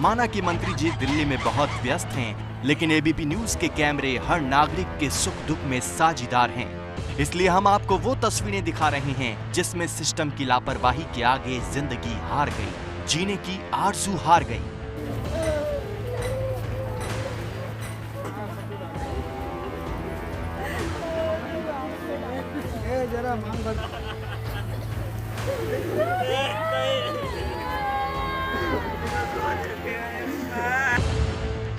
माना कि मंत्री जी दिल्ली में बहुत व्यस्त हैं, लेकिन एबीपी न्यूज के कैमरे हर नागरिक के सुख दुख में साझीदार हैं। इसलिए हम आपको वो तस्वीरें दिखा रहे हैं जिसमें सिस्टम की लापरवाही के आगे जिंदगी हार गई, जीने की आरज़ू हार गई।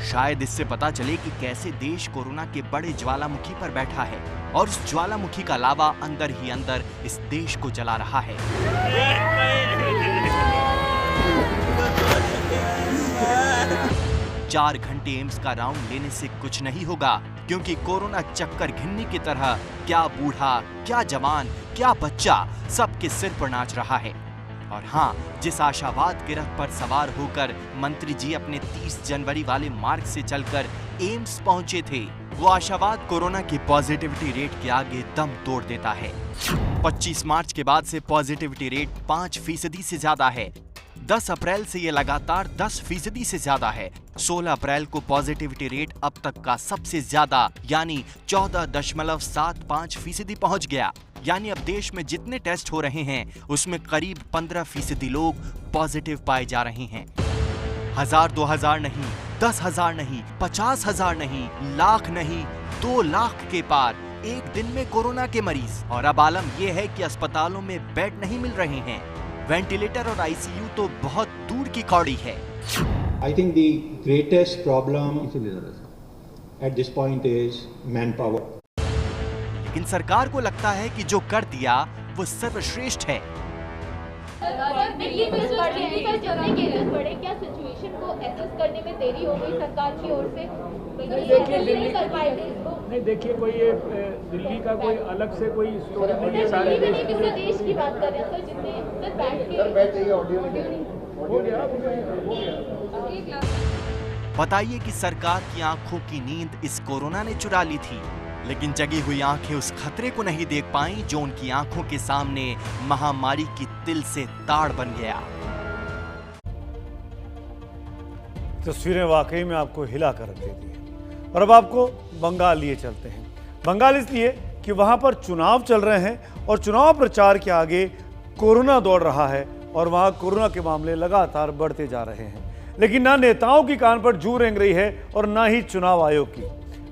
शायद इससे पता चले कि कैसे देश कोरोना के बड़े ज्वालामुखी पर बैठा है और उस ज्वालामुखी का लावा अंदर ही अंदर इस देश को जला रहा है। 4 घंटे एम्स का राउंड लेने से कुछ नहीं होगा, क्योंकि कोरोना चक्कर घिन्नी की तरह क्या बूढ़ा, क्या जवान, क्या बच्चा सबके सिर पर नाच रहा है। और हाँ, जिस आशावाद के रथ पर सवार होकर मंत्री जी अपने 30 जनवरी वाले मार्ग से चलकर एम्स पहुंचे थे, वो आशावाद कोरोना की पॉजिटिविटी रेट के आगे दम तोड़ देता है। 25 मार्च के बाद से पॉजिटिविटी रेट 5% से ज्यादा है। 10 अप्रैल से ये लगातार 10% से ज्यादा है। 16 अप्रैल को पॉजिटिविटी रेट अब तक का सबसे ज्यादा यानी 14.75% पहुंच गया। यानी अब देश में जितने टेस्ट हो रहे हैं उसमें करीब 15% लोग पॉजिटिव पाए जा रहे हैं। 1000, 2000 नहीं, 10,000 नहीं, 50,000 नहीं, लाख नहीं, 2 लाख के पार एक दिन में कोरोना के मरीज। और अब आलम यह है कि अस्पतालों में बेड नहीं मिल रहे हैं। वेंटिलेटर और आईसीयू तो बहुत दूर की कौड़ी है। I think the greatest problem at this point is manpower. लेकिन सरकार को लगता है कि जो कर दिया वो सर्वश्रेष्ठ है। दिल्ली में जो क्लिनिकल जगह की जरूरत पड़े, क्या सिचुएशन को एसेस करने में देरी हो गई सरकार की ओर से? नहीं कर पाए थे इसको। नहीं, देखिए, कोई ये दिल्ली का कोई अलग से कोई स्टोरी नहीं है। सारे देश की बात कर रहे हैं सर, जितने बताइए कि सरकार की आंखों की नींद इस कोरोना ने चुरा ली थी, लेकिन जगी हुई आंखें उस खतरे को नहीं देख पाई जो उनकी आंखों के सामने महामारी की तिल से ताड़ बन गया। तस्वीरें वाकई में आपको हिला कर रख देती हैं। और अब आपको बंगाल लिए चलते हैं। बंगाल इसलिए कि वहां पर चुनाव चल रहे हैं और चुनाव प्रचार के आगे कोरोना दौड़ रहा है और वहां कोरोना के मामले लगातार बढ़ते जा रहे हैं। लेकिन ना नेताओं की कान पर जू रेंग रही है और ना ही चुनाव आयोग की।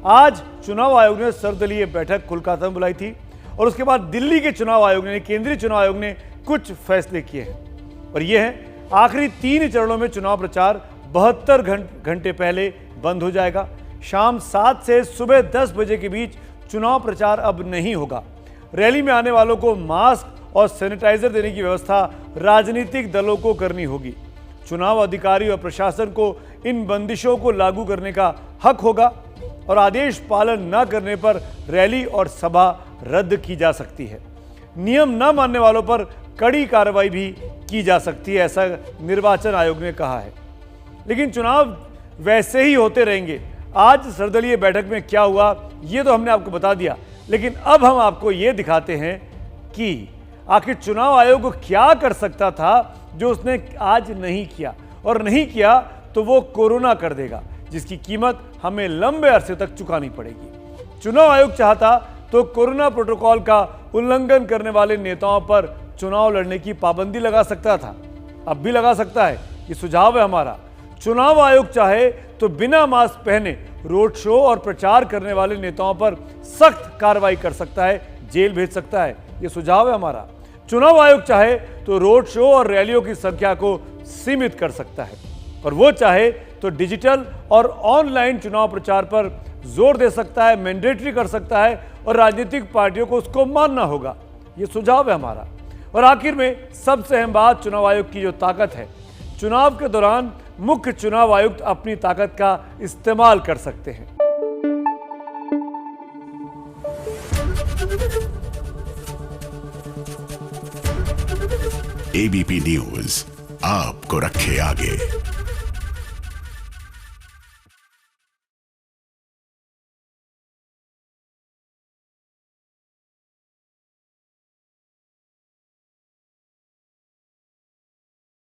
आज चुनाव आयोग ने सर्वदलीय बैठक कोलकाता में बुलाई थी और उसके बाद दिल्ली के चुनाव आयोग ने, केंद्रीय चुनाव आयोग ने कुछ फैसले किए हैं और ये है आखिरी 3 चरणों में चुनाव प्रचार 72 घंटे पहले बंद हो जाएगा। शाम 7 से सुबह 10 बजे के बीच चुनाव प्रचार अब नहीं होगा। रैली में आने वालों को मास्क और सैनिटाइजर देने की व्यवस्था राजनीतिक दलों को करनी होगी। चुनाव अधिकारी और प्रशासन को इन बंदिशों को लागू करने का हक होगा और आदेश पालन न करने पर रैली और सभा रद्द की जा सकती है। नियम न मानने वालों पर कड़ी कार्रवाई भी की जा सकती है, ऐसा निर्वाचन आयोग ने कहा है। लेकिन चुनाव वैसे ही होते रहेंगे। आज सर्वदलीय बैठक में क्या हुआ ये तो हमने आपको बता दिया, लेकिन अब हम आपको ये दिखाते हैं कि आखिर चुनाव आयोग क्या कर सकता था जो उसने आज नहीं किया, और नहीं किया तो वो कोरोना कर देगा जिसकी कीमत हमें लंबे अरसे तक चुकानी पड़ेगी। चुनाव आयोग चाहता तो कोरोना प्रोटोकॉल का उल्लंघन करने वाले नेताओं पर चुनाव लड़ने की पाबंदी लगा सकता था, अब भी लगा सकता है। ये सुझाव है हमारा। चुनाव आयोग चाहे तो बिना मास्क पहने रोड शो और प्रचार करने वाले नेताओं पर सख्त कार्रवाई कर सकता है, जेल भेज सकता है। ये सुझाव है हमारा। चुनाव आयोग चाहे तो रोड शो और रैलियों की संख्या को सीमित कर सकता है और वो चाहे तो डिजिटल और ऑनलाइन चुनाव प्रचार पर जोर दे सकता है, मैंडेटरी कर सकता है और राजनीतिक पार्टियों को उसको मानना होगा। ये सुझाव है हमारा। और आखिर में सबसे अहम बात चुनाव आयोग की जो ताकत है, चुनाव के दौरान मुख्य चुनाव आयुक्त अपनी ताकत का इस्तेमाल कर सकते हैं। एबीपी न्यूज आपको रखे आगे।